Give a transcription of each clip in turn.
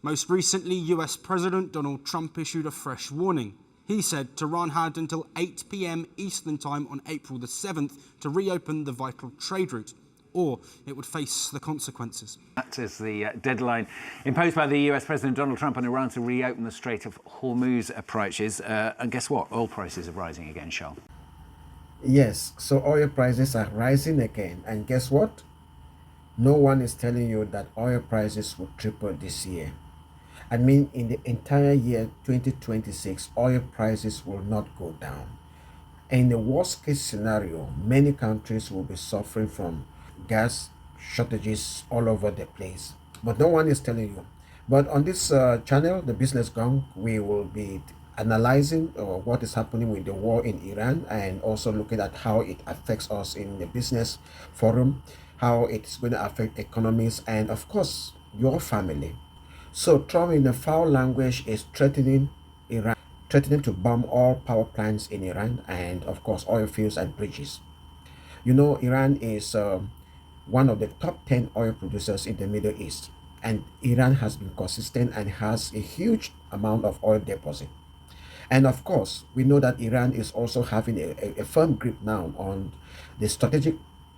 Most recently, US President Donald Trump issued a fresh warning. He said Tehran had until 8 p.m. Eastern Time on April the 7th to reopen the vital trade route, or it would face the consequences. That is the deadline imposed by the US President Donald Trump on Iran to reopen the Strait of Hormuz approaches. And guess what? Oil prices are rising again, Charles. Yes, so oil prices are rising again. And guess what? No one is telling you that oil prices will triple this year. I mean, in the entire year 2026, oil prices will not go down. In the worst case scenario, many countries will be suffering from gas shortages all over the place. But no one is telling you. But on this channel, The Business Gong, we will be analyzing what is happening with the war in Iran, and also looking at how it affects us in the business forum, how it's going to affect economies, and of course, your family. So Trump, in a foul language, is threatening Iran, threatening to bomb all power plants in Iran, and of course oil fields and bridges. You know, Iran is one of the top 10 oil producers in the Middle East, and Iran has been consistent and has a huge amount of oil deposit. And of course, we know that Iran is also having a firm grip now on the strategic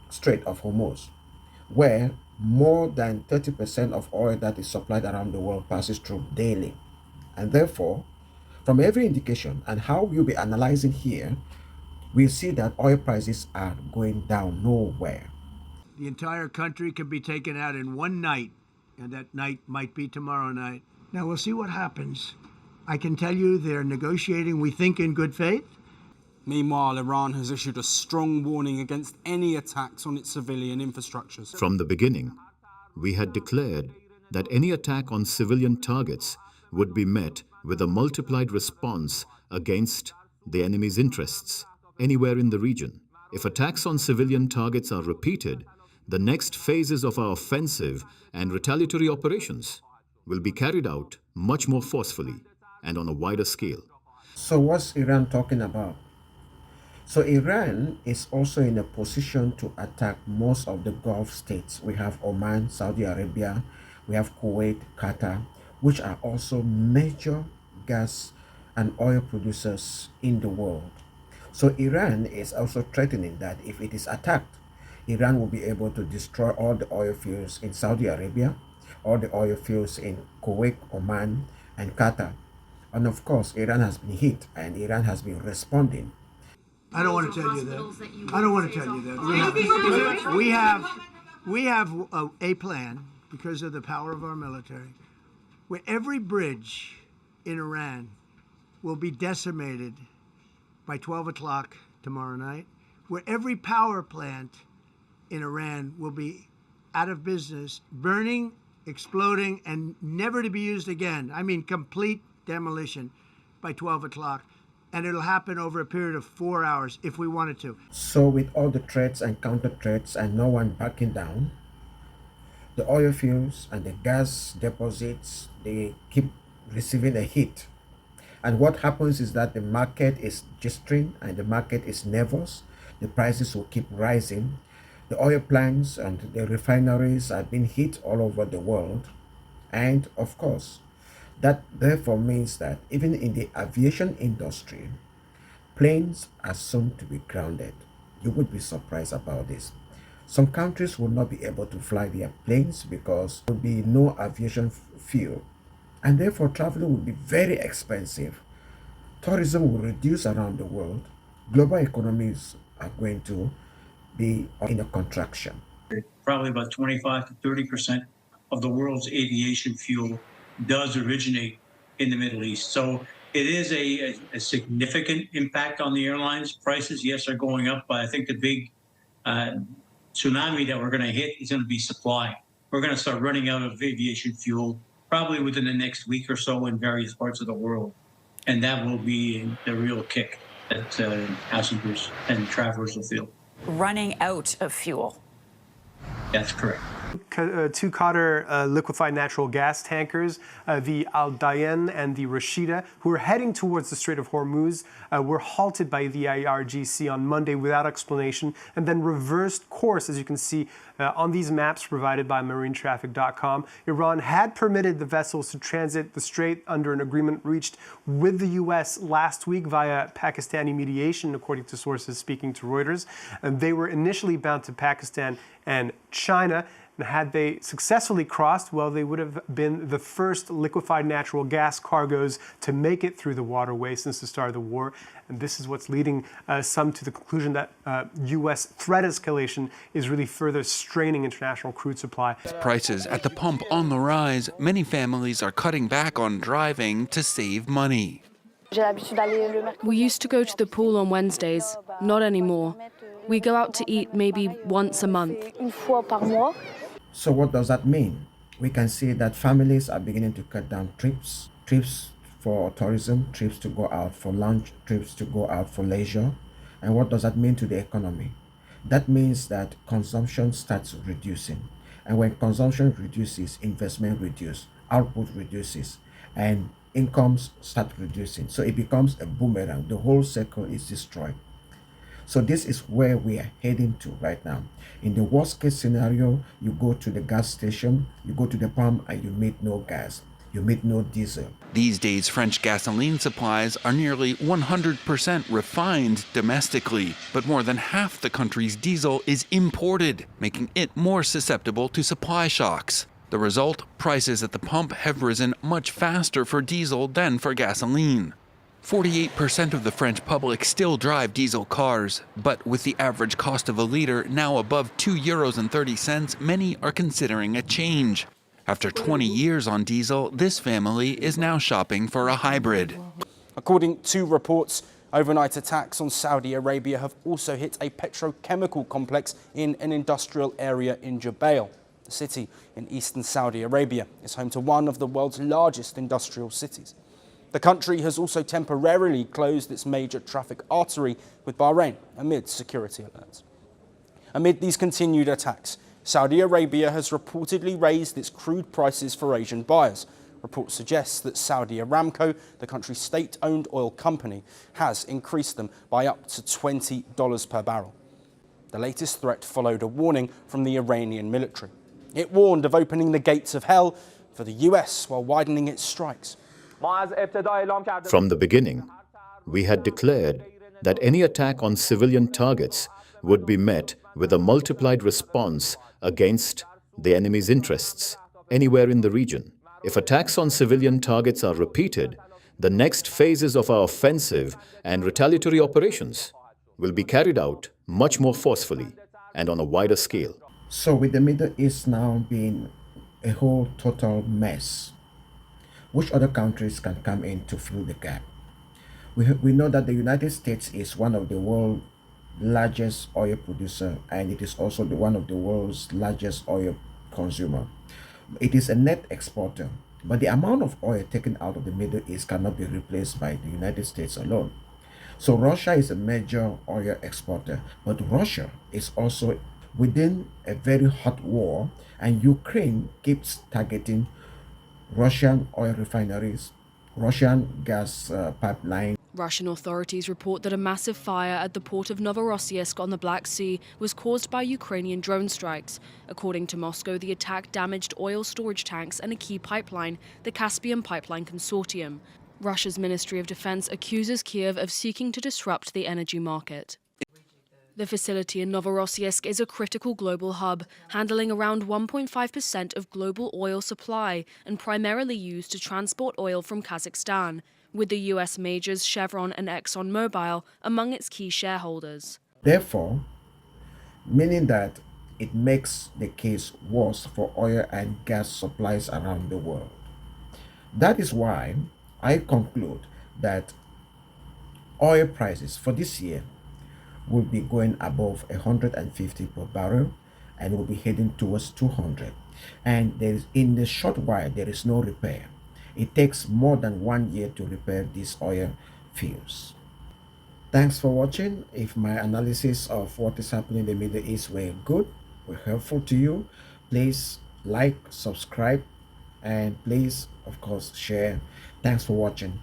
Strait of Hormuz, where more than 30% of oil that is supplied around the world passes through daily. And therefore, from every indication and how we'll be analyzing here, we see that oil prices are going down nowhere. The entire country could be taken out in one night, and that night might be tomorrow night. Now, we'll see what happens. I can tell you they're negotiating, we think, in good faith. Meanwhile, Iran has issued a strong warning against any attacks on its civilian infrastructures. From the beginning, we had declared that any attack on civilian targets would be met with a multiplied response against the enemy's interests anywhere in the region. If attacks on civilian targets are repeated, the next phases of our offensive and retaliatory operations will be carried out much more forcefully and on a wider scale. So what's Iran talking about? So Iran is also in a position to attack most of the Gulf states. We have Oman, Saudi Arabia, we have Kuwait, Qatar, which are also major gas and oil producers in the world. So Iran is also threatening that if it is attacked, Iran will be able to destroy all the oil fields in Saudi Arabia, all the oil fields in Kuwait, Oman, and Qatar. And of course, Iran has been hit, and Iran has been responding. I don't want to tell you that. I don't want to tell you that. We have a plan, because of the power of our military, where every bridge in Iran will be decimated by 12 o'clock tomorrow night, where every power plant in Iran will be out of business, burning, exploding, and never to be used again. I mean, complete demolition by 12 o'clock. And it'll happen over a period of 4 hours if we wanted to. So with all the threats and counter threats and no one backing down, the oil fields and the gas deposits, they keep receiving a hit. And what happens is that the market is gesturing and the market is nervous. The prices will keep rising. The oil plants and the refineries are being hit all over the world. And of course, that therefore means that even in the aviation industry, planes are soon to be grounded. You would be surprised about this. Some countries will not be able to fly their planes because there will be no aviation fuel. And therefore traveling will be very expensive. Tourism will reduce around the world. Global economies are going to be in a contraction. Probably about 25 to 30% of the world's aviation fuel does originate in the Middle East. So it is a significant impact on the airlines. Prices, yes, are going up, but I think the big tsunami that we're going to hit is going to be supply. We're going to start running out of aviation fuel probably within the next week or so in various parts of the world. And that will be the real kick that passengers and travelers will feel. Running out of fuel. That's correct. Two Qatar liquefied natural gas tankers, the Al Dayan and the Rashida, who were heading towards the Strait of Hormuz, were halted by the IRGC on Monday without explanation and then reversed course, as you can see on these maps provided by marinetraffic.com. Iran had permitted the vessels to transit the strait under an agreement reached with the U.S. last week via Pakistani mediation, according to sources speaking to Reuters. And they were initially bound to Pakistan and China. And had they successfully crossed, well, they would have been the first liquefied natural gas cargoes to make it through the waterway since the start of the war. And this is what's leading some to the conclusion that U.S. threat escalation is really further straining international crude supply. Prices at the pump on the rise. Many families are cutting back on driving to save money. We used to go to the pool on Wednesdays, not anymore. We go out to eat maybe once a month. So what does that mean? We can see that families are beginning to cut down trips for tourism, trips to go out for lunch, trips to go out for leisure. And what does that mean to the economy? That means that consumption starts reducing. And when consumption reduces, investment reduces, output reduces, and incomes start reducing. So it becomes a boomerang. The whole circle is destroyed. So this is where we are heading to right now. In the worst case scenario, you go to the gas station, you go to the pump and you meet no gas, you meet no diesel. These days, French gasoline supplies are nearly 100% refined domestically, but more than half the country's diesel is imported, making it more susceptible to supply shocks. The result, prices at the pump have risen much faster for diesel than for gasoline. 48% of the French public still drive diesel cars, but with the average cost of a litre now above €2.30, many are considering a change. After 20 years on diesel, this family is now shopping for a hybrid. According to reports, overnight attacks on Saudi Arabia have also hit a petrochemical complex in an industrial area in Jubail. The city in eastern Saudi Arabia is home to one of the world's largest industrial cities. The country has also temporarily closed its major traffic artery with Bahrain amid security alerts. Amid these continued attacks, Saudi Arabia has reportedly raised its crude prices for Asian buyers. Reports suggest that Saudi Aramco, the country's state-owned oil company, has increased them by up to $20 per barrel. The latest threat followed a warning from the Iranian military. It warned of opening the gates of hell for the US while widening its strikes. From the beginning, we had declared that any attack on civilian targets would be met with a multiplied response against the enemy's interests anywhere in the region. If attacks on civilian targets are repeated, the next phases of our offensive and retaliatory operations will be carried out much more forcefully and on a wider scale. So with the Middle East now being a whole total mess, which other countries can come in to fill the gap? We know that the United States is one of the world's largest oil producer, and it is also one of the world's largest oil consumer. It is a net exporter, but the amount of oil taken out of the Middle East cannot be replaced by the United States alone. So Russia is a major oil exporter, but Russia is also within a very hot war, and Ukraine keeps targeting Russian oil refineries, Russian gas pipeline. Russian authorities report that a massive fire at the port of Novorossiysk on the Black Sea was caused by Ukrainian drone strikes. According to Moscow, the attack damaged oil storage tanks and a key pipeline, the Caspian Pipeline Consortium. Russia's Ministry of Defense accuses Kiev of seeking to disrupt the energy market. The facility in Novorossiysk is a critical global hub, handling around 1.5% of global oil supply and primarily used to transport oil from Kazakhstan, with the US majors Chevron and ExxonMobil among its key shareholders. Therefore, meaning that it makes the case worse for oil and gas supplies around the world. That is why I conclude that oil prices for this year will be going above 150 per barrel and will be heading towards 200. And there is, in the short while, there is no repair. It takes more than 1 year to repair these oil fields. Thanks for watching. If my analysis of what is happening in the Middle East were good, were helpful to you, please Please like, subscribe, and please, of course, share. Thanks for watching.